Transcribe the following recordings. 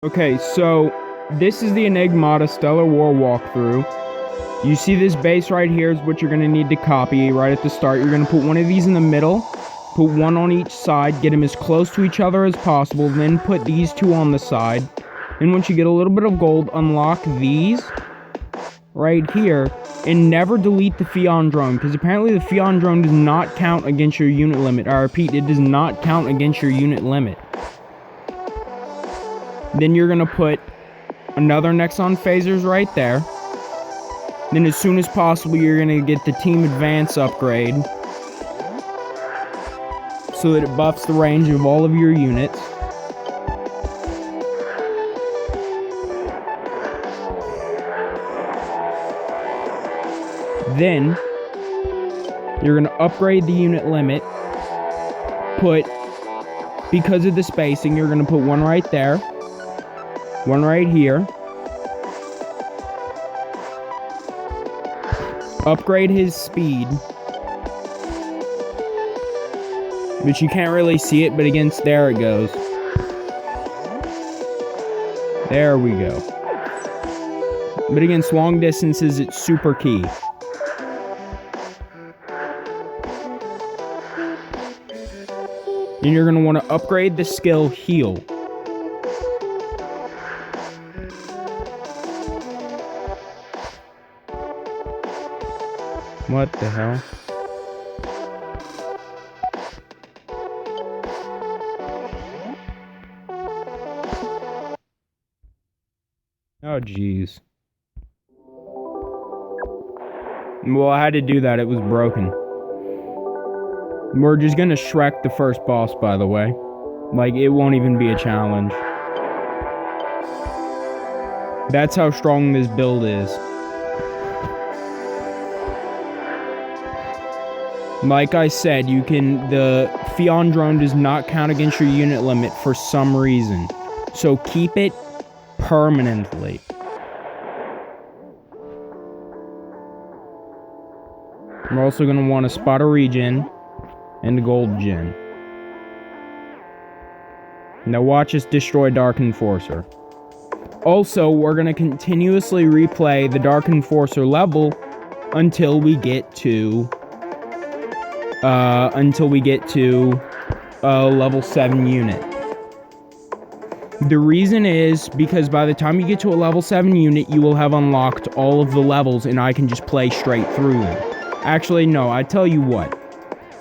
Okay, so this is the Enigmata StellarWar walkthrough. You see this base right here is what you're going to need to copy right at the start. You're going to put one of these in the middle, put one on each side, get them as close to each other as possible, then put these two on the side. And once you get a little bit of gold, unlock these right here, and never delete the Fion drone, because apparently the Fion drone does not count against your unit limit. I repeat, it does not count against your unit limit. Then you're going to put another Nexon phasers right there. Then as soon as possible, you're going to get the Team Advance upgrade, so that it buffs the range of all of your units. Then, you're going to upgrade the unit limit. Because of the spacing, you're going to put one right there. One right here. Upgrade his speed. Which you can't really see it, but against there it goes. There we go. But against long distances, it's super key. And you're going to want to upgrade the skill Heal. What the hell? Oh, jeez. Well, I had to do that. It was broken. We're just gonna Shrek the first boss, by the way. Like, it won't even be a challenge. That's how strong this build is. Like I said, the Fion drone does not count against your unit limit for some reason. So keep it permanently. We're also going to want to spot a regen and a gold gen. Now watch us destroy Dark Enforcer. Also, we're going to continuously replay the Dark Enforcer level until we get to level 7 unit. The reason is because by the time you get to a level 7 unit, you will have unlocked all of the levels and I can just play straight through them. Actually, no, I tell you what.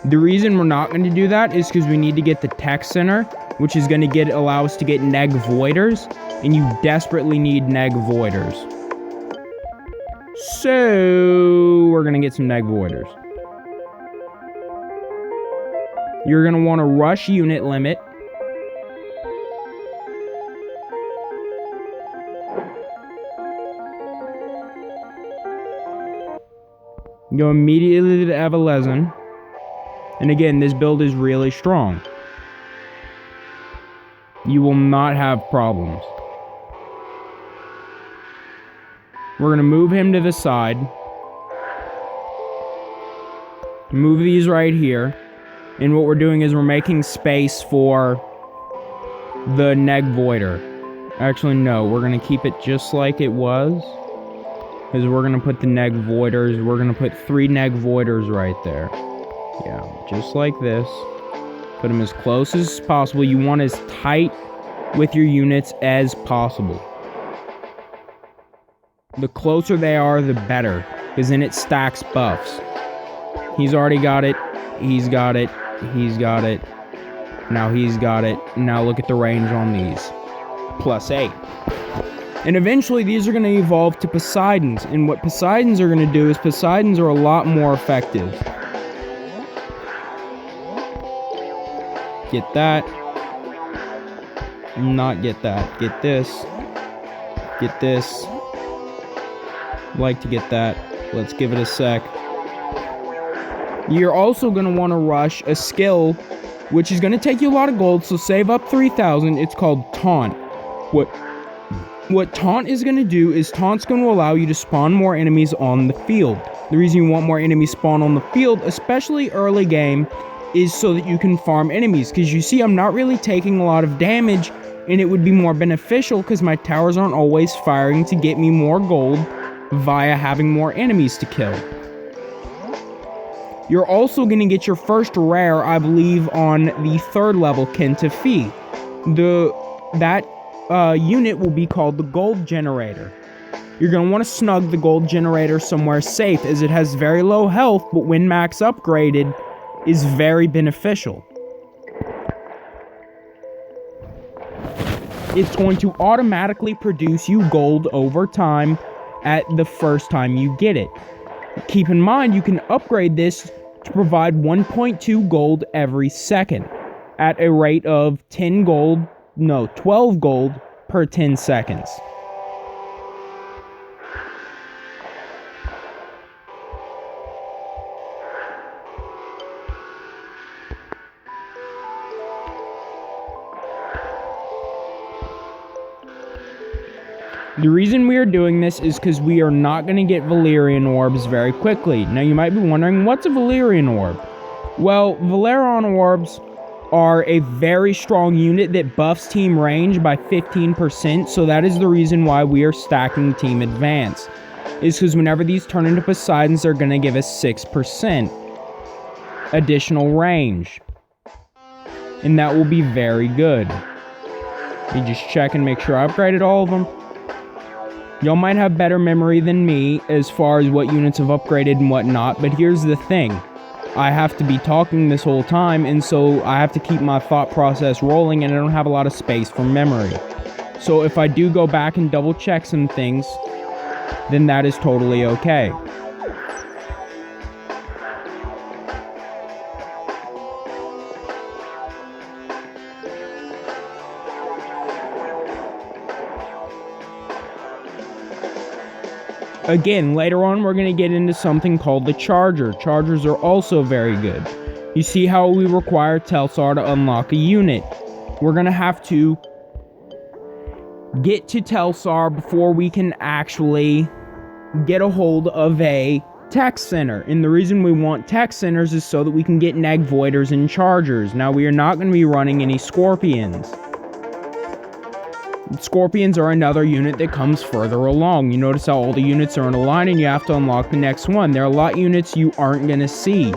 The reason we're not going to do that is because we need to get the tech center, which is going to allow us to get neg voiders, and you desperately need neg voiders. So, we're going to get some neg voiders. You're going to want to rush unit limit. Go immediately to Evalezin. And again, this build is really strong. You will not have problems. We're going to move him to the side. Move these right here. And what we're doing is we're making space for the neg voider. Actually, no, we're going to keep it just like it was. Because we're going to put the neg voiders. We're going to put 3 neg voiders right there. Yeah, just like this. Put them as close as possible. You want as tight with your units as possible. The closer they are, the better. Because then it stacks buffs. He's already got it. He's got it. He's got it. Now he's got it. Now look at the range on these. +8. And eventually these are going to evolve to Poseidons. And what Poseidons are going to do is Poseidons are a lot more effective. Get that. Not get that. Get this. Get this. Like to get that. Let's give it a sec. You're also going to want to rush a skill, which is going to take you a lot of gold, so save up 3,000. It's called Taunt. What Taunt is going to do is Taunt's going to allow you to spawn more enemies on the field. The reason you want more enemies spawn on the field, especially early game, is so that you can farm enemies. Because you see, I'm not really taking a lot of damage and it would be more beneficial because my towers aren't always firing to get me more gold via having more enemies to kill. You're also going to get your first rare, I believe, on the 3rd level Kentafi. That unit will be called the Gold Generator. You're going to want to snug the Gold Generator somewhere safe, as it has very low health, but when max upgraded, is very beneficial. It's going to automatically produce you gold over time at the first time you get it. Keep in mind, you can upgrade this to provide 1.2 gold every second at a rate of 12 gold per 10 seconds. The reason we are doing this is because we are not going to get Valyrian orbs very quickly. Now you might be wondering, what's a Valyrian orb? Well, Valyrian orbs are a very strong unit that buffs team range by 15%, so that is the reason why we are stacking team advance. Is because whenever these turn into Poseidons, they're going to give us 6% additional range. And that will be very good. Let me just check and make sure I upgraded all of them. Y'all might have better memory than me as far as what units have upgraded and whatnot, but here's the thing. I have to be talking this whole time, and so I have to keep my thought process rolling, and I don't have a lot of space for memory. So if I do go back and double check some things, then that is totally okay. Again, later on we're going to get into something called the Charger. Chargers are also very good. You see how we require Telsar to unlock a unit. We're going to have to get to Telsar before we can actually get a hold of a tech center. And the reason we want tech centers is so that we can get Neg Voiders and Chargers. Now, we are not going to be running any Scorpions. Scorpions are another unit that comes further along. You notice how all the units are in a line and you have to unlock the next one. There are a lot of units you aren't going to see.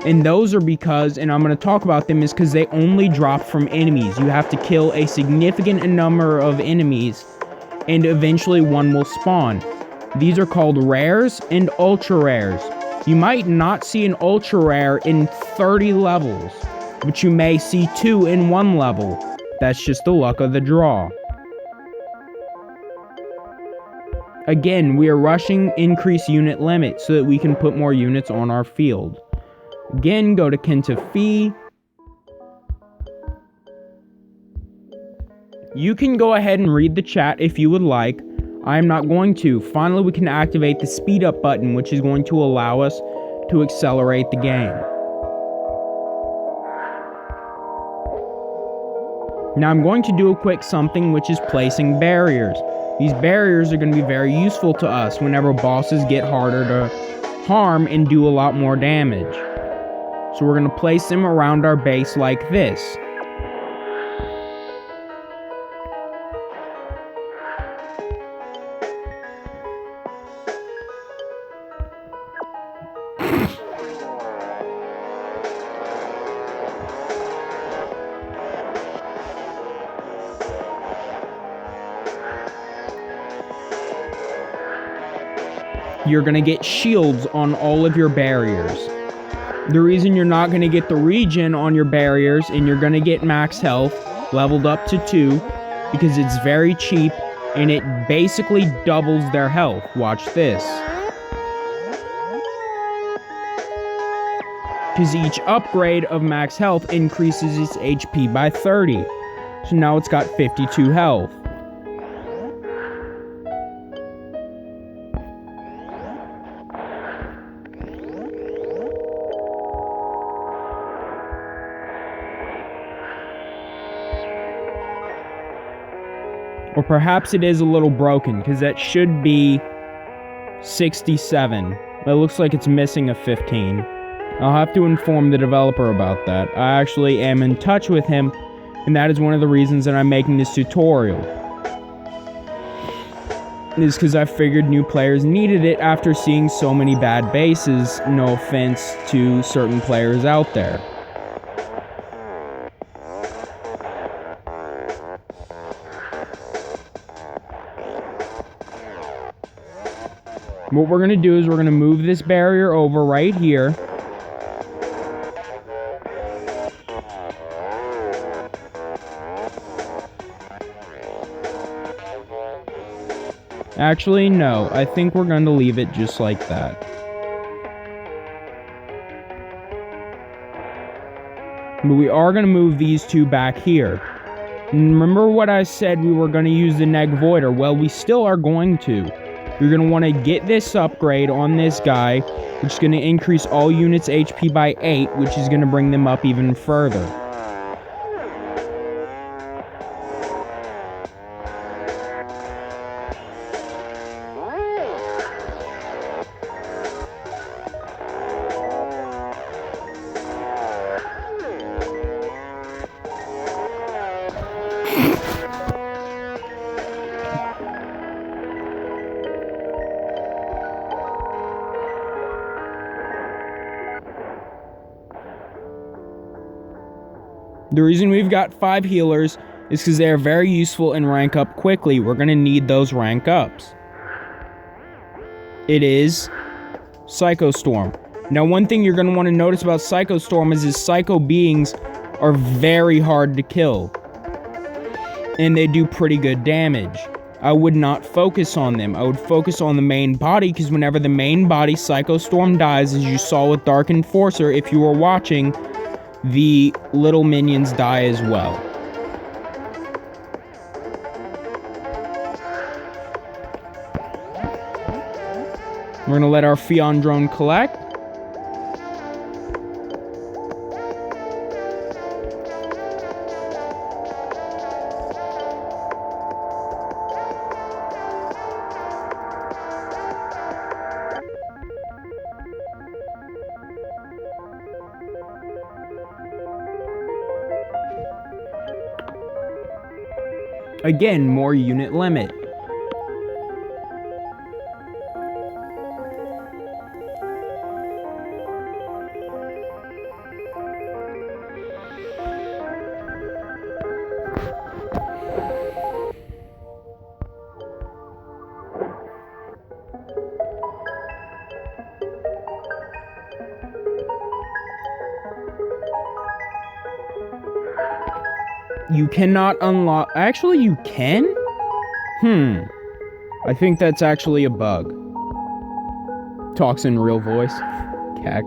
And those are because, and I'm going to talk about them, is because they only drop from enemies. You have to kill a significant number of enemies and eventually one will spawn. These are called rares and ultra rares. You might not see an ultra rare in 30 levels, but you may see 2 in 1 level. That's just the luck of the draw. Again, we are rushing increase unit limit so that we can put more units on our field. Again, go to Kentafi. You can go ahead and read the chat if you would like. I am not going to. Finally, we can activate the speed up button, which is going to allow us to accelerate the game. Now I'm going to do a quick something, which is placing barriers. These barriers are going to be very useful to us whenever bosses get harder to harm and do a lot more damage. So we're going to place them around our base like this. You're going to get shields on all of your barriers. The reason you're not going to get the regen on your barriers and you're going to get max health leveled up to 2 because it's very cheap and it basically doubles their health. Watch this. Because each upgrade of max health increases its HP by 30. So now it's got 52 health. Or perhaps it is a little broken, because that should be 67. It looks like it's missing a 15. I'll have to inform the developer about that. I actually am in touch with him, And that is one of the reasons that I'm making this tutorial. Is because I figured new players needed it after seeing so many bad bases. No offense to certain players out there. What we're going to do is we're going to move this barrier over right here. Actually, no. I think we're going to leave it just like that. But we are going to move these two back here. Remember what I said we were going to use the Neg Voider? Well, we still are going to. You're going to want to get this upgrade on this guy, which is going to increase all units' HP by 8, which is going to bring them up even further. The reason we've got 5 healers is because they are very useful and rank up quickly. We're going to need those rank ups. It is Psycho Storm. Now, one thing you're going to want to notice about Psycho Storm is his psycho beings are very hard to kill. And they do pretty good damage. I would not focus on them. I would focus on the main body, because whenever the main body Psycho Storm dies, as you saw with Dark Enforcer, if you were watching, the little minions die as well. We're going to let our Fion drone collect. Again, more unit limit. You cannot unlock... Actually, you can? I think that's actually a bug. Talks in real voice. Cack.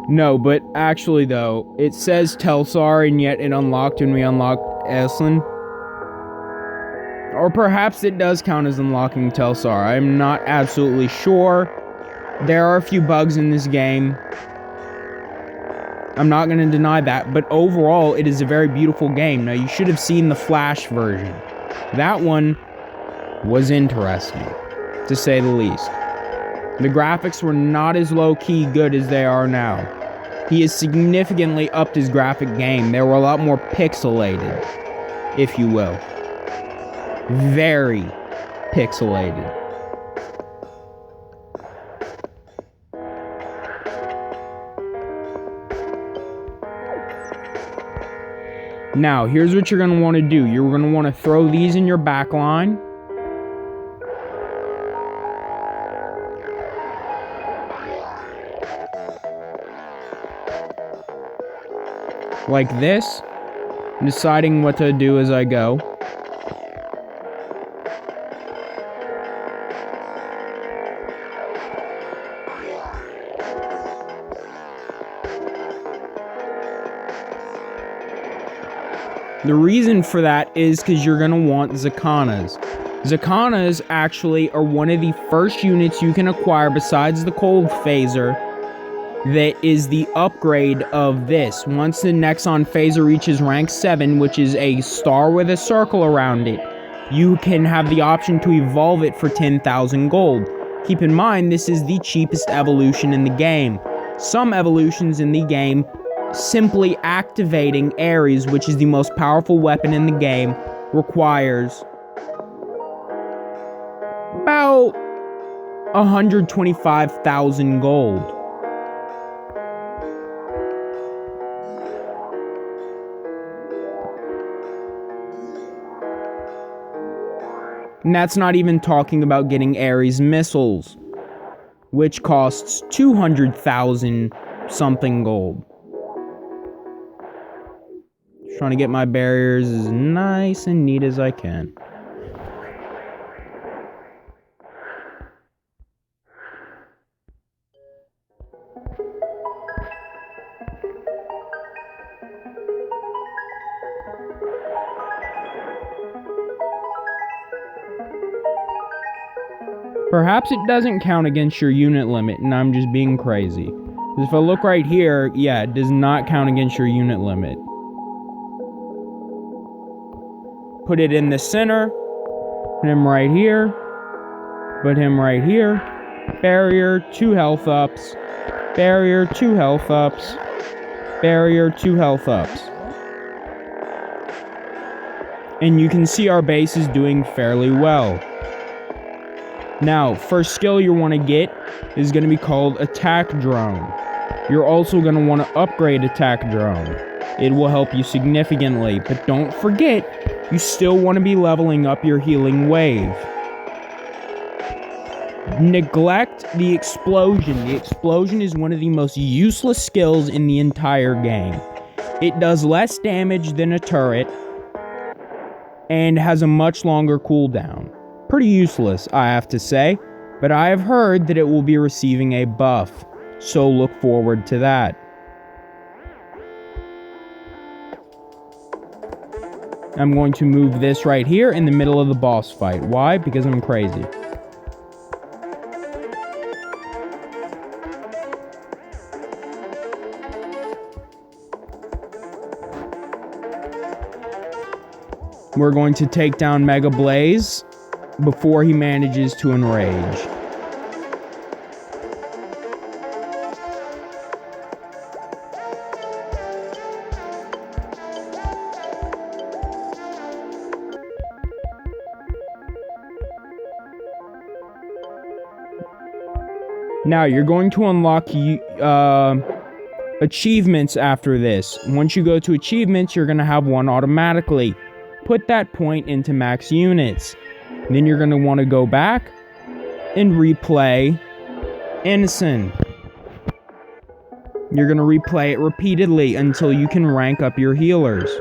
No, but actually, though, it says Telsar, and yet it unlocked when we unlocked Eslin. Or perhaps it does count as unlocking Telsar. I'm not absolutely sure. There are a few bugs in this game. I'm not going to deny that, but overall, it is a very beautiful game. Now, you should have seen the Flash version. That one was interesting, to say the least. The graphics were not as low-key good as they are now. He has significantly upped his graphic game. They were a lot more pixelated, if you will. Very pixelated. Now, here's what you're going to want to do. You're going to want to throw these in your back line. Like this. I'm deciding what to do as I go. The reason for that is because you're going to want Zakanas. Zakanas actually are one of the first units you can acquire besides the Cold Phaser that is the upgrade of this. Once the Nexon Phaser reaches rank 7, which is a star with a circle around it, you can have the option to evolve it for 10,000 gold. Keep in mind, this is the cheapest evolution in the game. Some evolutions in the game simply activating Ares, which is the most powerful weapon in the game, requires about 125,000 gold. And that's not even talking about getting Ares missiles, which costs 200,000 something gold. Just trying to get my barriers as nice and neat as I can. Perhaps it doesn't count against your unit limit, and I'm just being crazy. Because if I look right here, yeah, it does not count against your unit limit. Put it in the center. Put him right here. Put him right here. Barrier, 2 health ups. Barrier, 2 health ups. Barrier, 2 health ups. And you can see our base is doing fairly well. Now, first skill you want to get is going to be called Attack Drone. You're also going to want to upgrade Attack Drone. It will help you significantly, but don't forget, you still want to be leveling up your healing wave. Neglect the explosion. The explosion is one of the most useless skills in the entire game. It does less damage than a turret and has a much longer cooldown. Pretty useless, I have to say, but I have heard that it will be receiving a buff, so look forward to that. I'm going to move this right here in the middle of the boss fight. Why? Because I'm crazy. We're going to take down Mega Blaze before he manages to enrage. Now, you're going to unlock achievements after this. Once you go to achievements, you're going to have one automatically. Put that point into max units. Then you're going to want to go back and replay Innocent. You're going to replay it repeatedly until you can rank up your healers.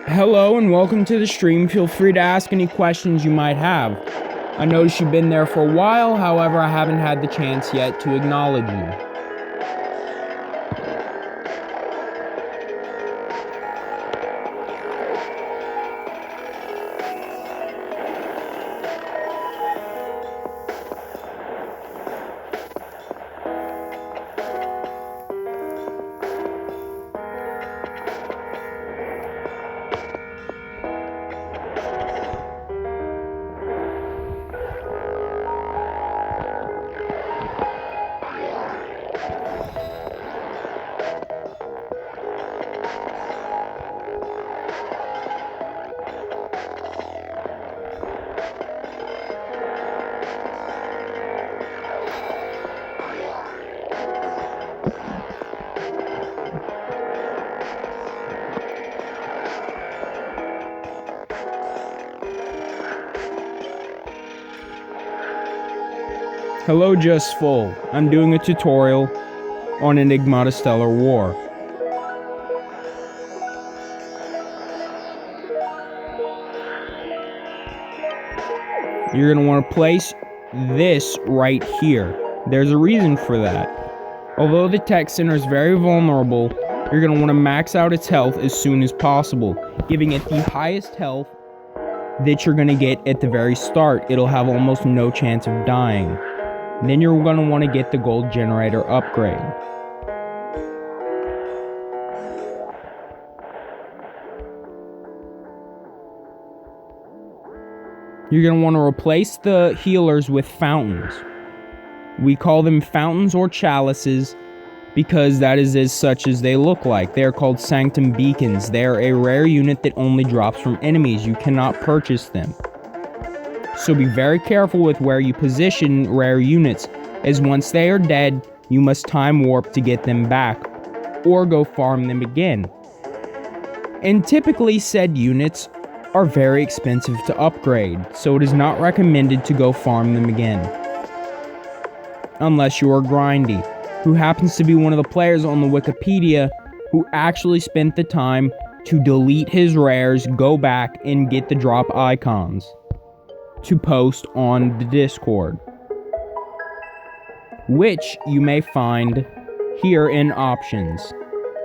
Hello and welcome to the stream. Feel free to ask any questions you might have. I noticed you've been there for a while, however, I haven't had the chance yet to acknowledge you. Hello Just Full. I'm doing a tutorial on Enigmata StellarWar. You're going to want to place this right here. There's a reason for that. Although the tech center is very vulnerable, you're going to want to max out its health as soon as possible, giving it the highest health that you're going to get at the very start. It'll have almost no chance of dying. Then you're going to want to get the gold generator upgrade. You're going to want to replace the healers with fountains. We call them fountains or chalices because that is as such as they look like. They are called Sanctum Beacons. They are a rare unit that only drops from enemies. You cannot purchase them. So be very careful with where you position rare units, as once they are dead, you must time warp to get them back, or go farm them again. And typically said units are very expensive to upgrade, so it is not recommended to go farm them again. Unless you are Grindy, who happens to be one of the players on the Wikipedia who actually spent the time to delete his rares, go back, and get the drop icons to post on the Discord, which you may find here in options,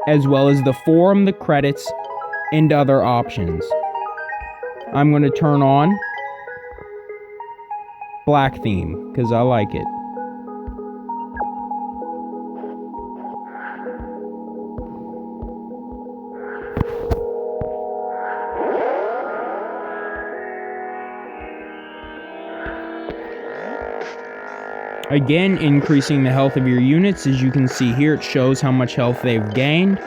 as well as the forum, the credits, and other options. I'm going to turn on black theme because I like it. Again, increasing the health of your units. As you can see here, it shows how much health they've gained.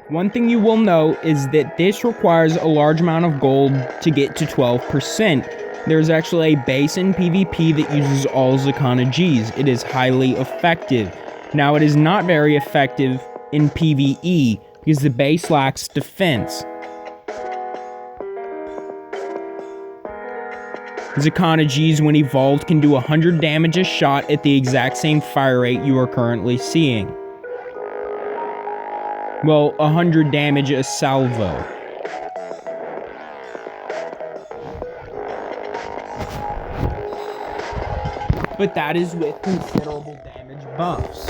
One thing you will note is that this requires a large amount of gold to get to 12%. There's actually a base in PvP that uses all Zakana Gs. It is highly effective. Now, it is not very effective in PvE, because the base lacks defense. Zakana Gs, when evolved, can do 100 damage a shot at the exact same fire rate you are currently seeing. Well, 100 damage a salvo. But that is with considerable damage buffs.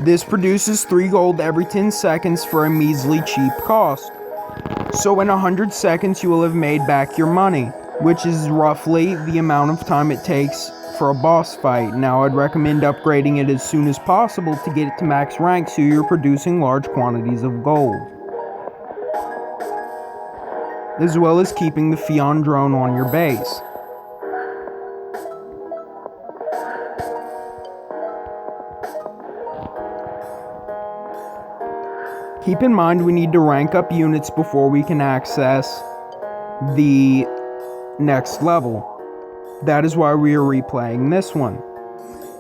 This produces 3 gold every 10 seconds for a measly cheap cost. So in 100 seconds you will have made back your money, which is roughly the amount of time it takes for a boss fight. Now I'd recommend upgrading it as soon as possible to get it to max rank so you're producing large quantities of gold. As well as keeping the Fion drone on your base. Keep in mind we need to rank up units before we can access the next level. That is why we are replaying this one.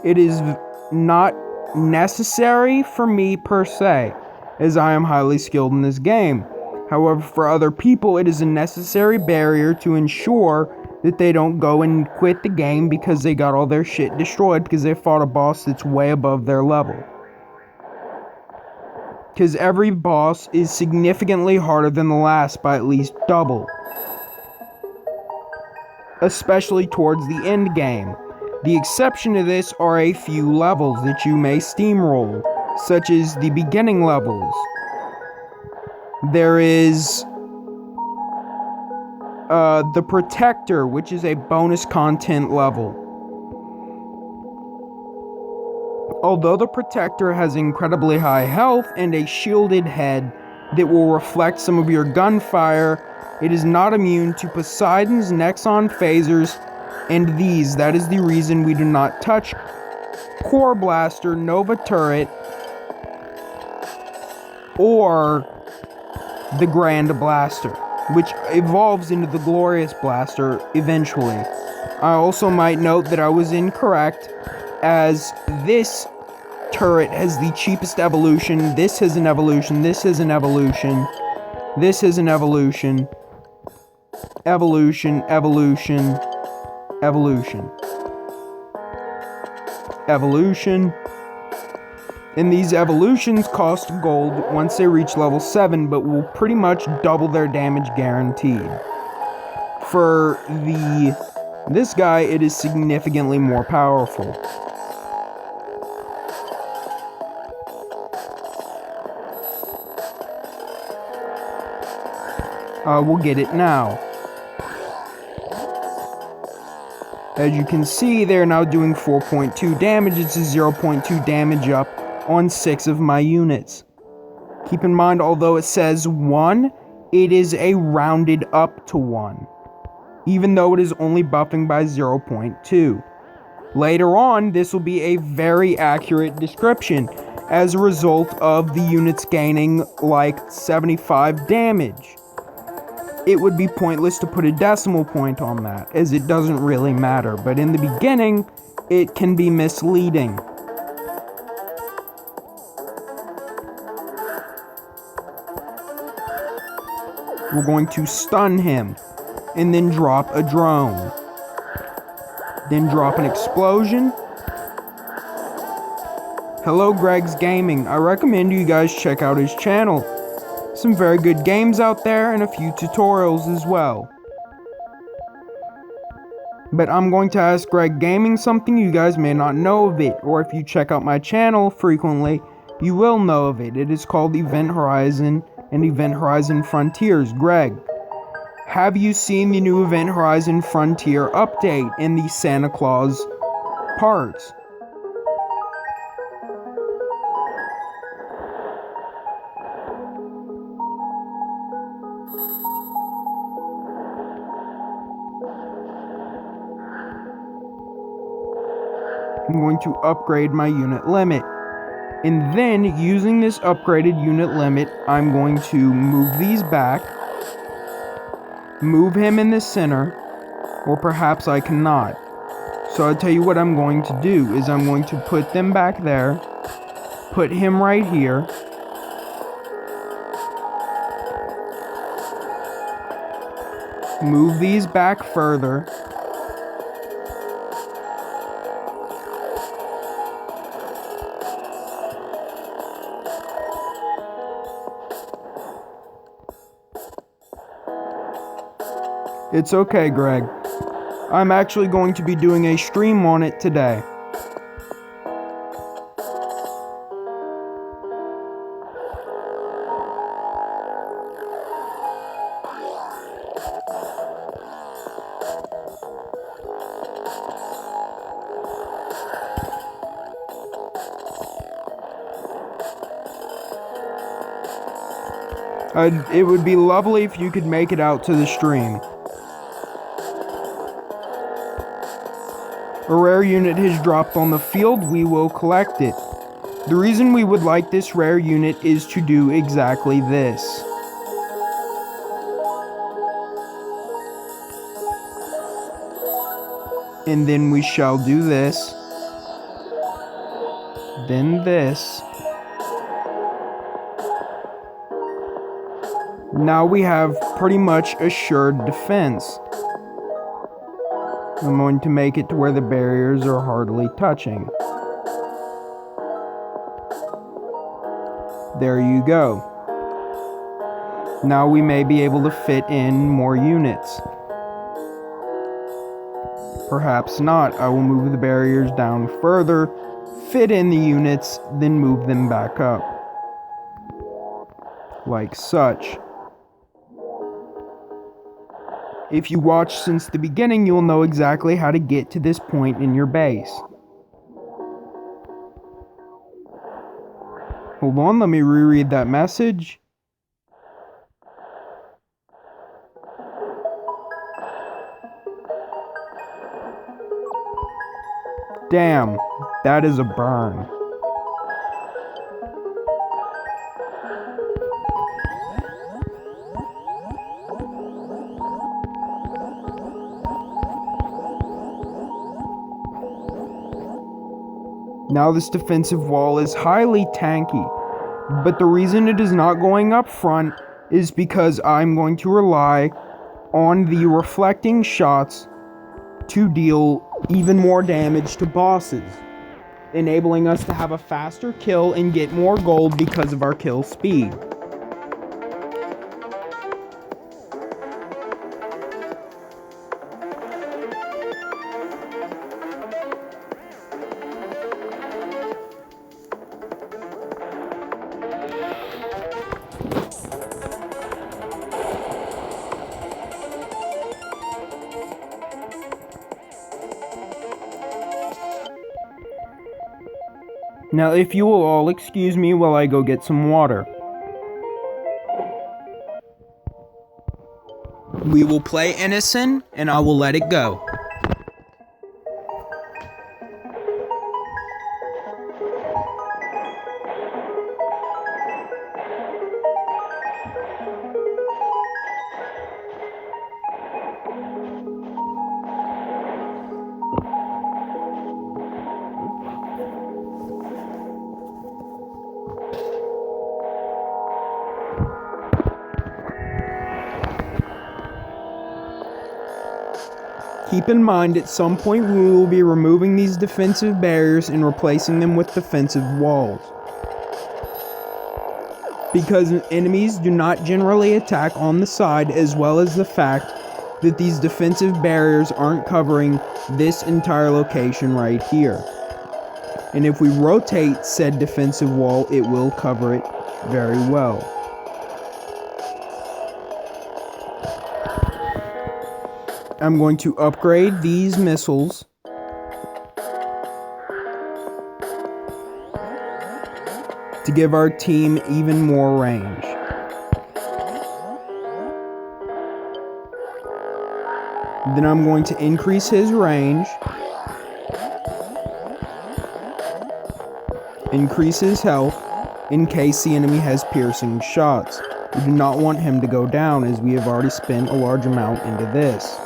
It is not necessary for me per se, as I am highly skilled in this game. However, for other people, it is a necessary barrier to ensure that they don't go and quit the game because they got all their shit destroyed because they fought a boss that's way above their level. Because every boss is significantly harder than the last by at least double. Especially towards the end game. The exception to this are a few levels that you may steamroll, such as the beginning levels. There is the Protector, which is a bonus content level. Although the Protector has incredibly high health and a shielded head that will reflect some of your gunfire, it is not immune to Poseidon's Nexon phasers and these. That is the reason we do not touch Core Blaster, Nova Turret, or the Grand Blaster, which evolves into the Glorious Blaster eventually. I also might note that I was incorrect, as this turret has the cheapest evolution, this has an evolution, this has an evolution, This is an evolution. Evolution, evolution, evolution. Evolution. And these evolutions cost gold once they reach level 7, but will pretty much double their damage guaranteed. For this guy, it is significantly more powerful. We'll get it now. As you can see, they're now doing 4.2 damage. It's a 0.2 damage up on 6 of my units. Keep in mind, although it says 1, it is a rounded up to 1, even though it is only buffing by 0.2. Later on, this will be a very accurate description as a result of the units gaining like 75 damage. It would be pointless to put a decimal point on that, as it doesn't really matter, but in the beginning, it can be misleading. We're going to stun him, and then drop a drone. Then drop an explosion. Hello, Greg's Gaming. I recommend you guys check out his channel. Some very good games out there, and a few tutorials as well. But I'm going to ask Greg Gaming something you guys may not know of it, or if you check out my channel frequently, you will know of it. It is called Event Horizon and Event Horizon Frontiers. Greg, have you seen the new Event Horizon Frontier update in the Santa Claus parts? I'm going to upgrade my unit limit. And then, using this upgraded unit limit, I'm going to move these back, move him in the center, or perhaps I cannot. So I'll tell you what I'm going to do, is I'm going to put them back there, put him right here, move these back further, It's okay, Greg. I'm actually going to be doing a stream on it today. It would be lovely if you could make it out to the stream. A rare unit has dropped on the field, we will collect it. The reason we would like this rare unit is to do exactly this. And then we shall do this. Then this. Now we have pretty much assured defense. I'm going to make it to where the barriers are hardly touching. There you go. Now we may be able to fit in more units. Perhaps not. I will move the barriers down further, fit in the units, then move them back up. Like such. If you watch since the beginning, you'll know exactly how to get to this point in your base. Hold on, let me reread that message. Damn, that is a burn. Now this defensive wall is highly tanky, but the reason it is not going up front is because I'm going to rely on the reflecting shots to deal even more damage to bosses, enabling us to have a faster kill and get more gold because of our kill speed. Now, if you will all excuse me while I go get some water. We will play Innocent, and I will let it go. Keep in mind, at some point we will be removing these defensive barriers and replacing them with defensive walls. Because enemies do not generally attack on the side, as well as the fact that these defensive barriers aren't covering this entire location right here. And if we rotate said defensive wall, it will cover it very well. I'm going to upgrade these missiles to give our team even more range. Then I'm going to increase his range, increase his health in case the enemy has piercing shots. We do not want him to go down, as we have already spent a large amount into this.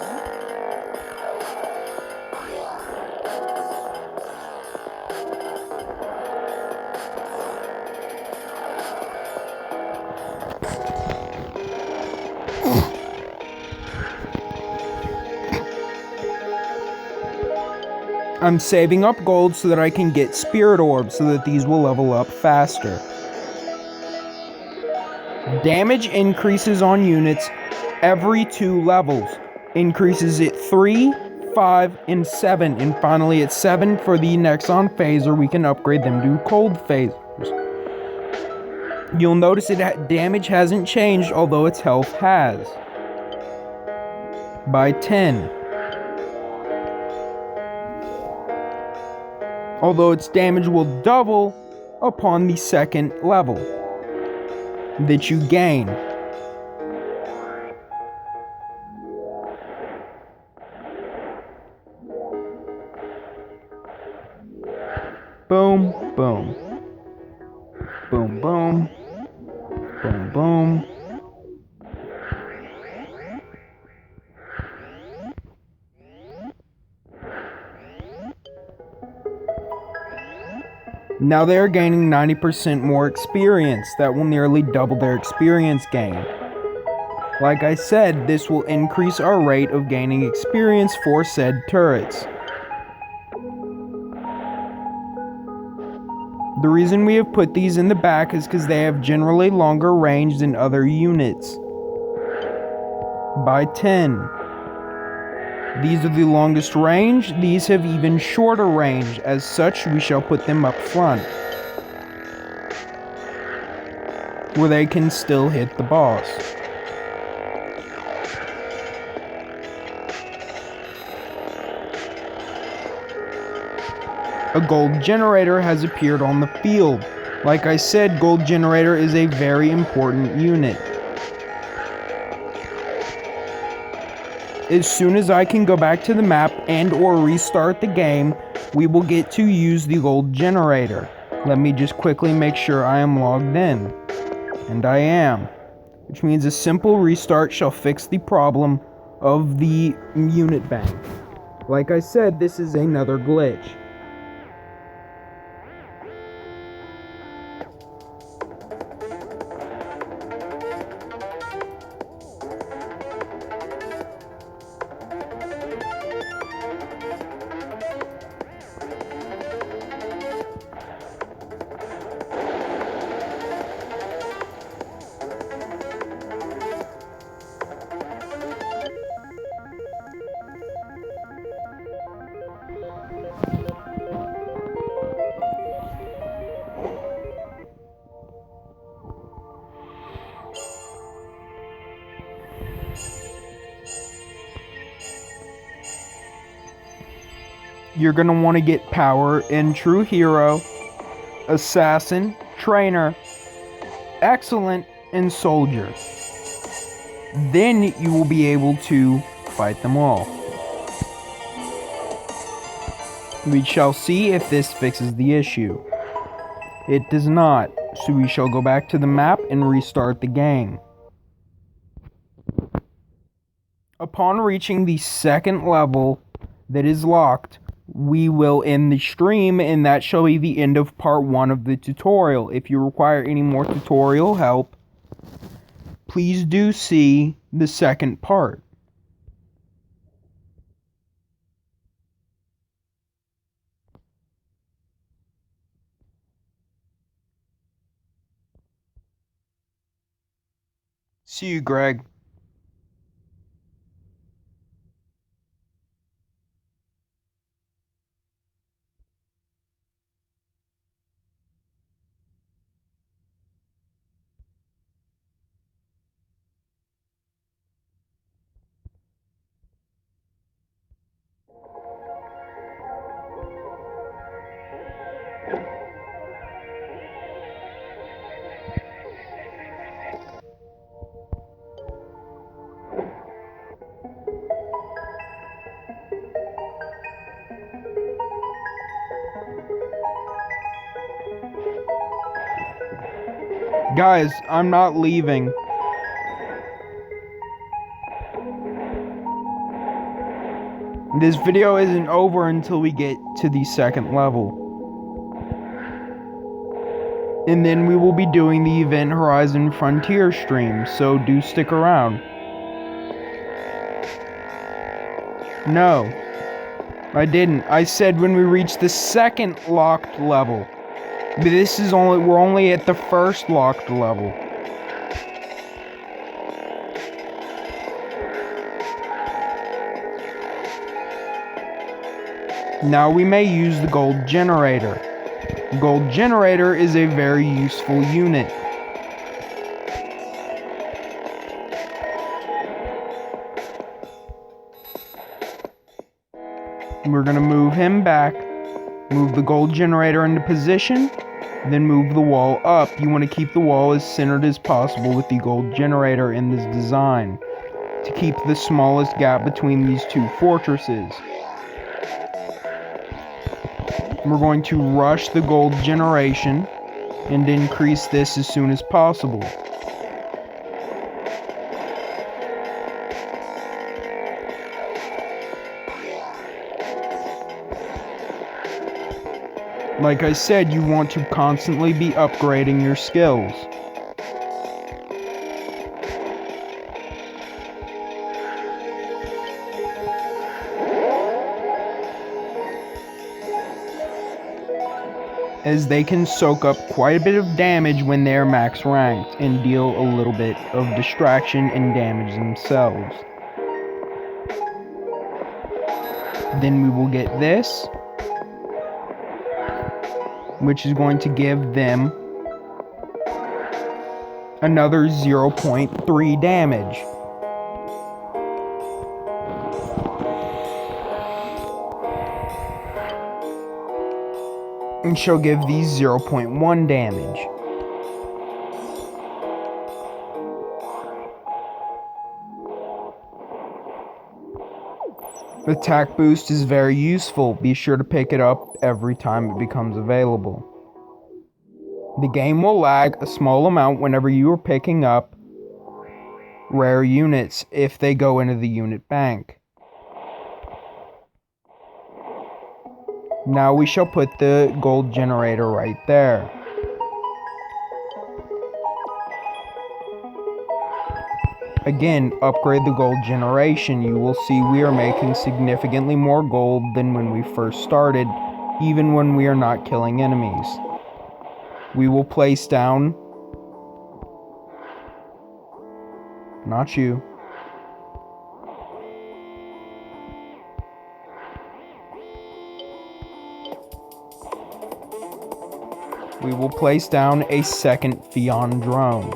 I'm saving up gold so that I can get spirit orbs so that these will level up faster. Damage increases on units every 2 levels. Increases at 3, 5, and 7. And finally at 7 for the Nexon phaser, we can upgrade them to cold phasers. You'll notice that damage hasn't changed, although its health has. By 10. Although its damage will double upon the 2nd level that you gain. Boom, boom. Boom, boom. Boom, boom. Now they are gaining 90% more experience. That will nearly double their experience gain. Like I said, this will increase our rate of gaining experience for said turrets. The reason we have put these in the back is because they have generally longer range than other units. By 10. These are the longest range. These have even shorter range. As such, we shall put them up front, where they can still hit the boss. A gold generator has appeared on the field. Like I said, gold generator is a very important unit. As soon as I can go back to the map and or restart the game, we will get to use the gold generator. Let me just quickly make sure I am logged in. And I am. Which means a simple restart shall fix the problem of the unit bank. Like I said, this is another glitch. you're going to want to get power in True Hero, Assassin, Trainer, Excellent, and Soldier. Then you will be able to fight them all. We shall see if this fixes the issue. It does not, so we shall go back to the map and restart the game. Upon reaching the second level that is locked, we will end the stream, and that shall be the end of part 1 of the tutorial. If you require any more tutorial help, please do see the second part. See you, Greg. Guys, I'm not leaving. This video isn't over until we get to the second level. And then we will be doing the Event Horizon Frontier stream, so do stick around. No, I didn't. I said when we reach the second locked level. But we're only at the first locked level. Now we may use the gold generator. Gold generator is a very useful unit. We're gonna move him back, move the gold generator into position, then move the wall up. You want to keep the wall as centered as possible with the gold generator in this design to keep the smallest gap between these two fortresses. We're going to rush the gold generation and increase this as soon as possible. Like I said, you want to constantly be upgrading your skills. As they can soak up quite a bit of damage when they are max ranked and deal a little bit of distraction and damage themselves. Then we will get this, which is going to give them another 0.3 damage. And she'll give these 0.1 damage. Attack boost is very useful. Be sure to pick it up every time it becomes available. The game will lag a small amount whenever you are picking up rare units if they go into the unit bank. Now we shall put the gold generator right there. Again, upgrade the gold generation. You will see we are making significantly more gold than when we first started, even when we are not killing enemies. We will place down... Not you. We will place down a second Fion drone.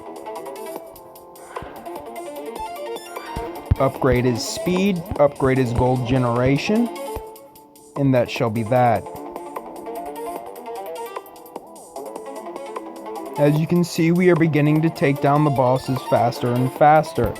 Upgrade his speed, upgrade his gold generation, And that shall be that. As you can see, we are beginning to take down the bosses faster and faster.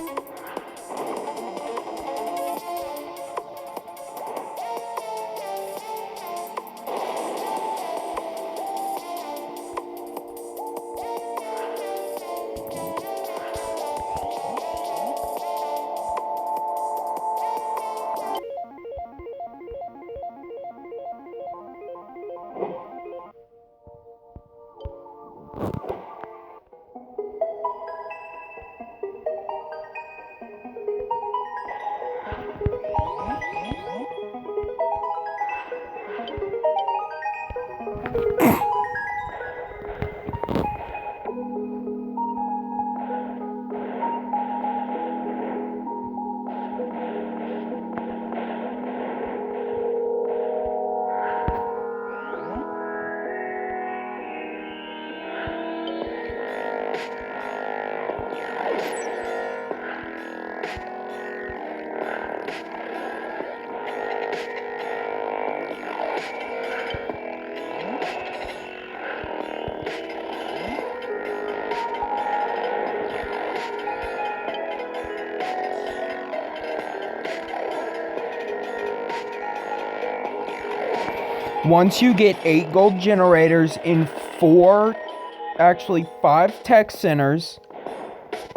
Once you get 8 gold generators in 5 tech centers,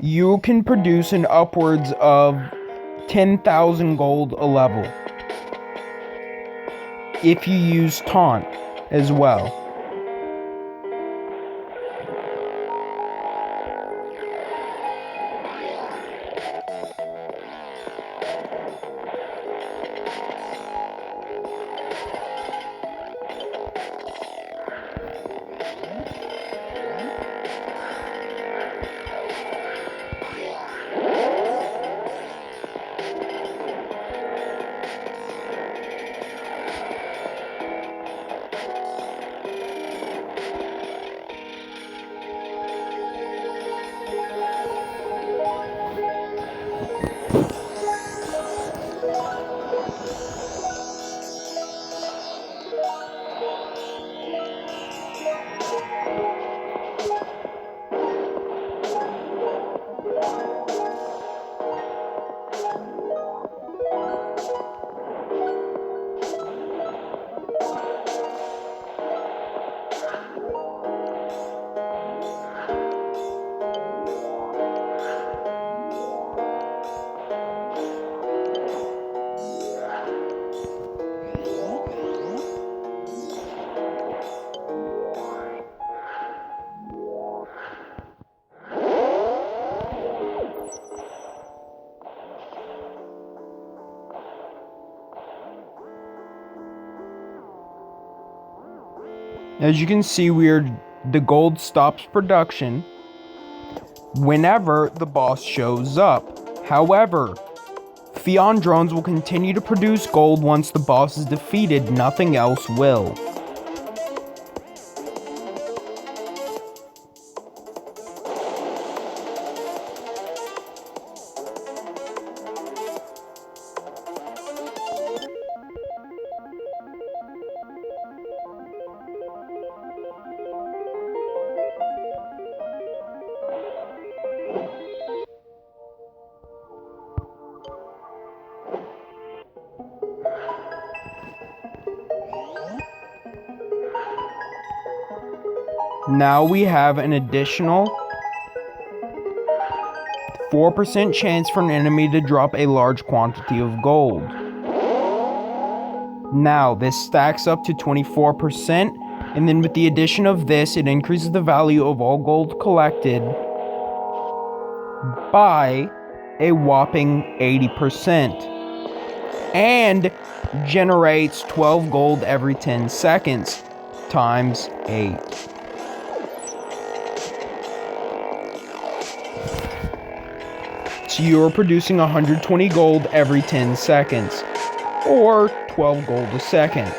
you can produce an upwards of 10,000 gold a level. If you use taunt as well. As you can see, the gold stops production whenever the boss shows up. However, Fion drones will continue to produce gold once the boss is defeated. Nothing else will. Now we have an additional 4% chance for an enemy to drop a large quantity of gold. Now this stacks up to 24%, and then with the addition of this, it increases the value of all gold collected by a whopping 80%, and generates 12 gold every 10 seconds, times 8. So you're producing 120 gold every 10 seconds, or 12 gold a second.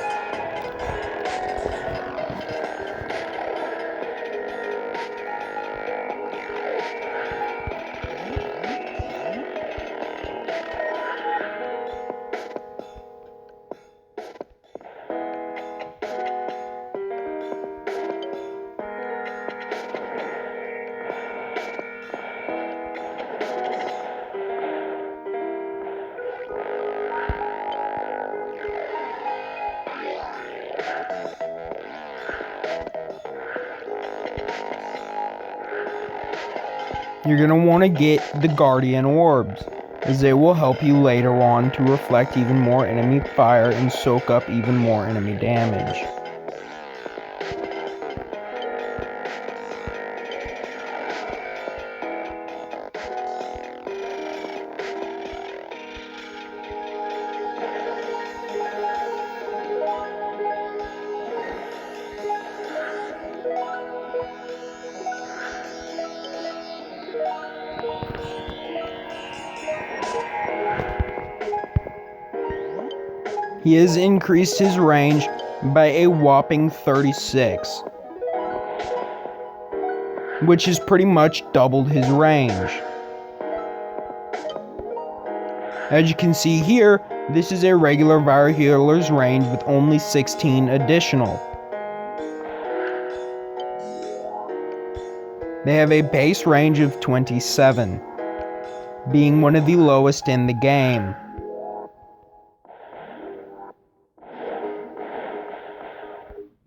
you're going to want to get the Guardian Orbs, as they will help you later on to reflect even more enemy fire and soak up even more enemy damage. He has increased his range by a whopping 36, which has pretty much doubled his range. As you can see here, this is a regular Fire Healer's range with only 16 additional. They have a base range of 27, being one of the lowest in the game.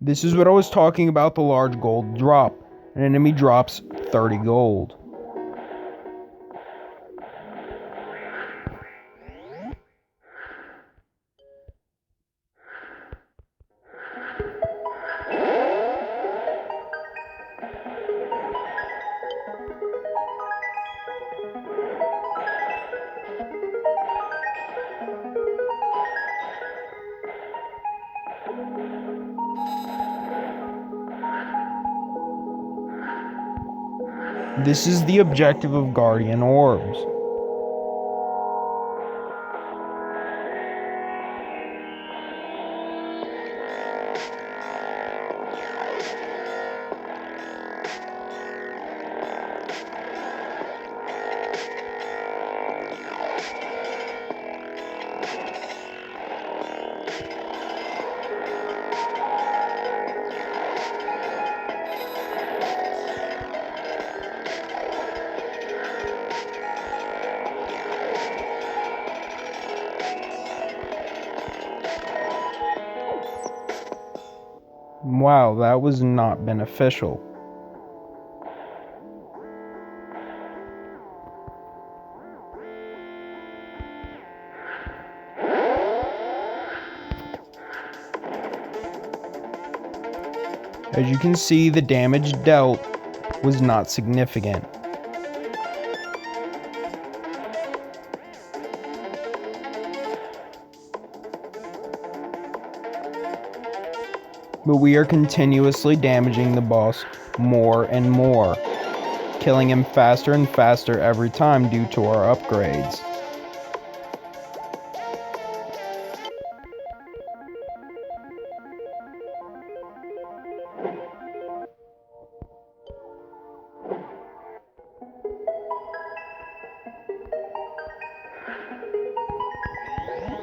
This is what I was talking about, the large gold drop. An enemy drops 30 gold. This is the objective of Guardian Orbs. Wow, that was not beneficial. As you can see, the damage dealt was not significant. But we are continuously damaging the boss more and more, killing him faster and faster every time due to our upgrades.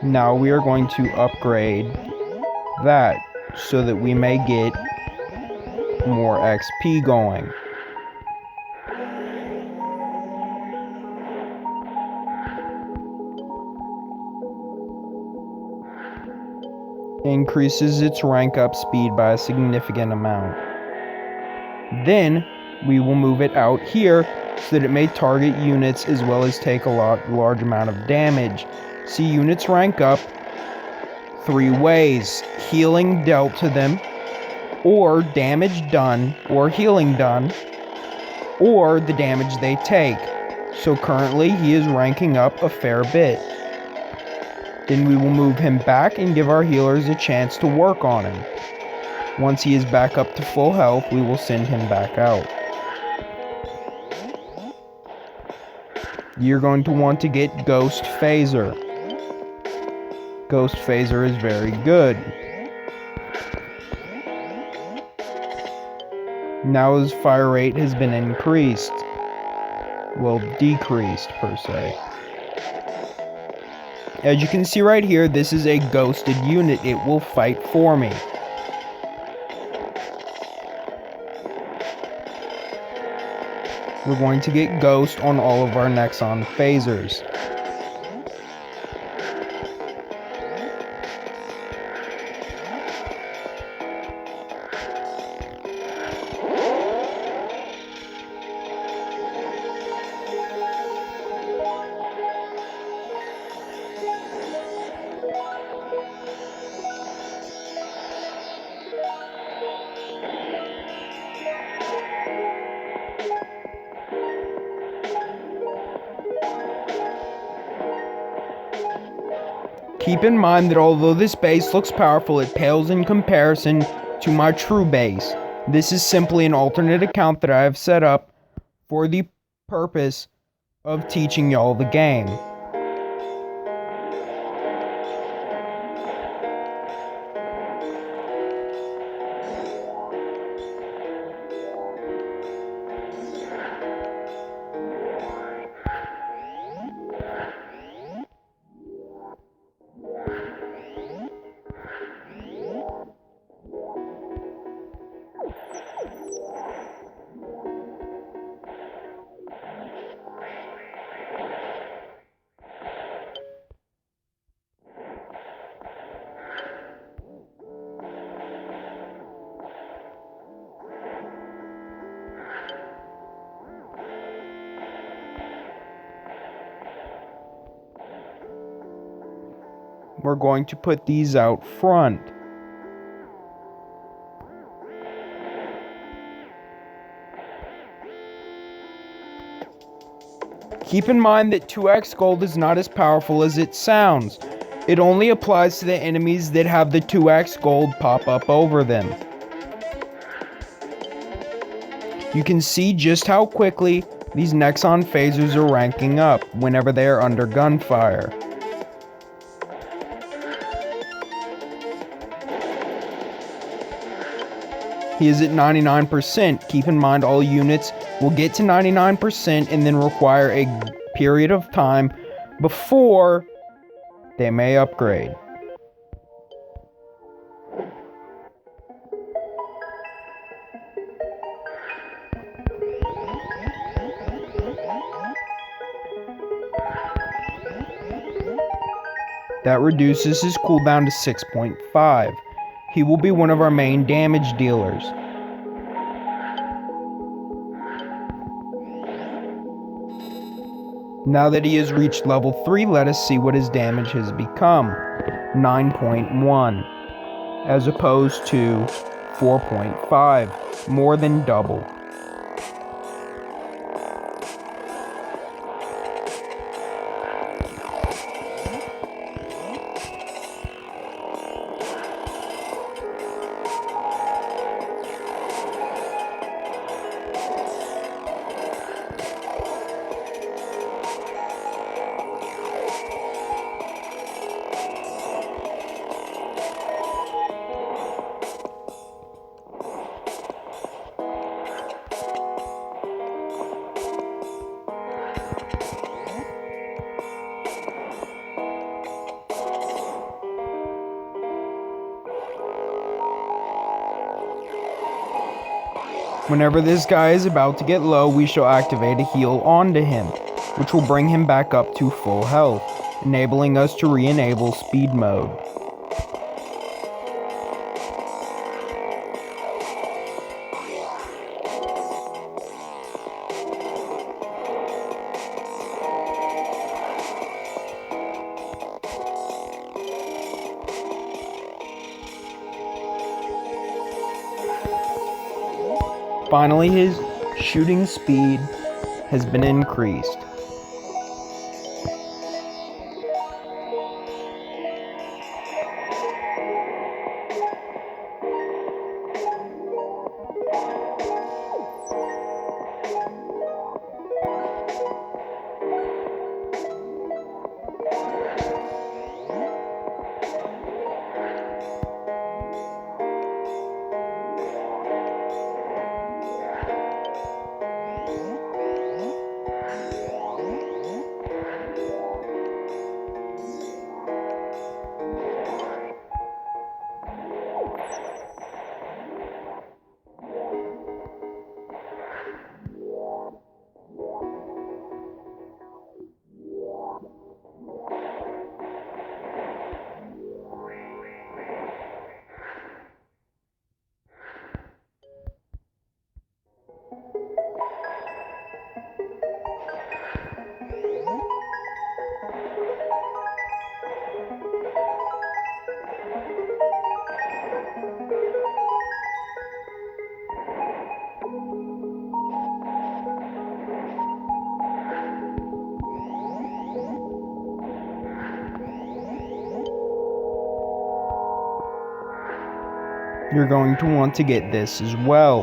Now we are going to upgrade that so that we may get more XP going. Increases its rank up speed by a significant amount. Then we will move it out here so that it may target units as well as take a large amount of damage. See units rank up 3 ways: healing dealt to them, or damage done, or healing done, or the damage they take. So currently he is ranking up a fair bit. Then we will move him back and give our healers a chance to work on him. Once he is back up to full health, we will send him back out. You're going to want to get Ghost Phaser. Ghost Phaser is very good. Now his fire rate has been increased. Well, decreased per se. As you can see right here, this is a ghosted unit. It will fight for me. We're going to get Ghost on all of our Nexon phasers. Keep in mind that although this base looks powerful, it pales in comparison to my true base. This is simply an alternate account that I have set up for the purpose of teaching y'all the game. We're going to put these out front. Keep in mind that 2x gold is not as powerful as it sounds. It only applies to the enemies that have the 2x gold pop up over them. You can see just how quickly these Nexon phasers are ranking up whenever they are under gunfire. He is at 99%. Keep in mind all units will get to 99% and then require a period of time before they may upgrade. That reduces his cooldown to 6.5. He will be one of our main damage dealers. Now that he has reached level 3, let us see what his damage has become. 9.1, as opposed to 4.5, more than double. Whenever this guy is about to get low, we shall activate a heal onto him, which will bring him back up to full health, enabling us to re-enable speed mode. Finally, his shooting speed has been increased. you're going to want to get this as well,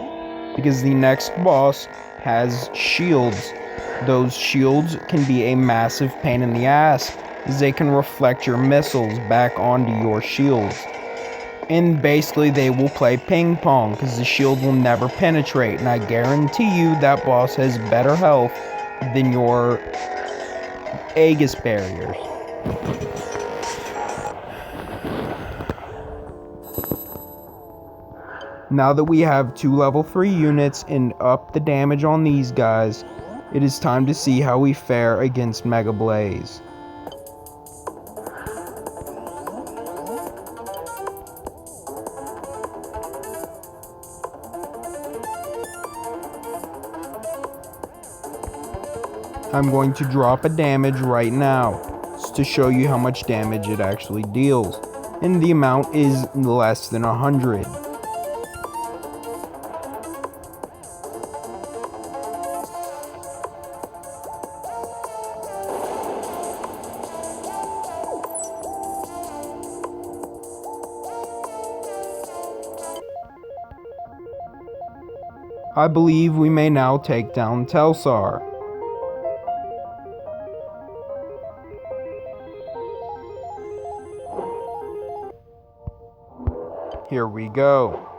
because the next boss has shields. Those shields can be a massive pain in the ass, as they can reflect your missiles back onto your shields. And basically they will play ping pong, because the shield will never penetrate, and I guarantee you that boss has better health than your Aegis barriers. Now that we have 2 level 3 units and up the damage on these guys, it is time to see how we fare against Mega Blaze. I'm going to drop a damage right now, just to show you how much damage it actually deals, and the amount is less than 100. I believe we may now take down Telsar. Here we go.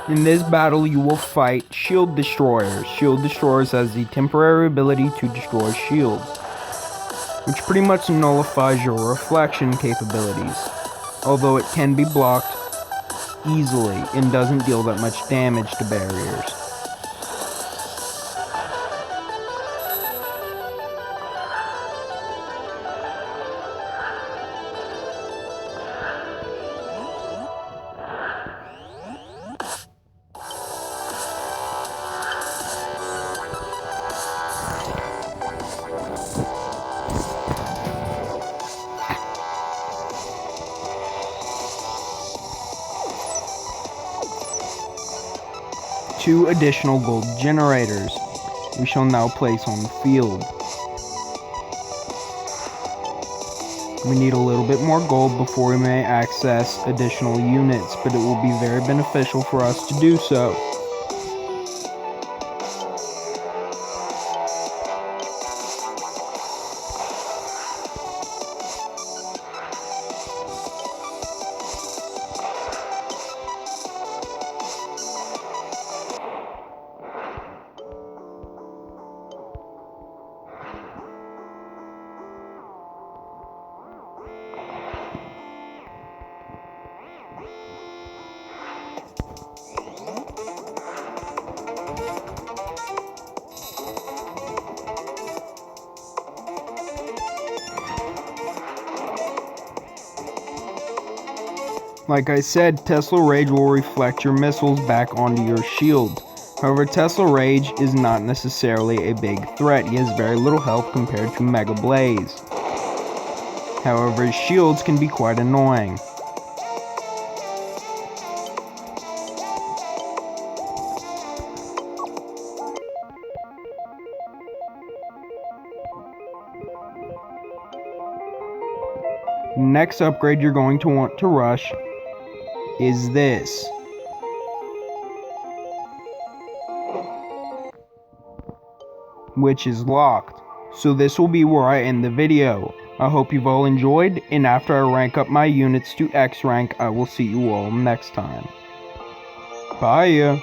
In this battle, you will fight Shield Destroyers. Shield Destroyers has the temporary ability to destroy shields, which pretty much nullifies your reflection capabilities, although it can be blocked easily and doesn't deal that much damage to barriers. Two additional gold generators we shall now place on the field. We need a little bit more gold before we may access additional units, but it will be very beneficial for us to do so. Like I said, Tesla Rage will reflect your missiles back onto your shield. However, Tesla Rage is not necessarily a big threat. He has very little health compared to Mega Blaze. However, his shields can be quite annoying. Next upgrade you're going to want to rush is this. Which is locked. So this will be where I end the video. I hope you've all enjoyed, and after I rank up my units to X rank, I will see you all next time. Bye.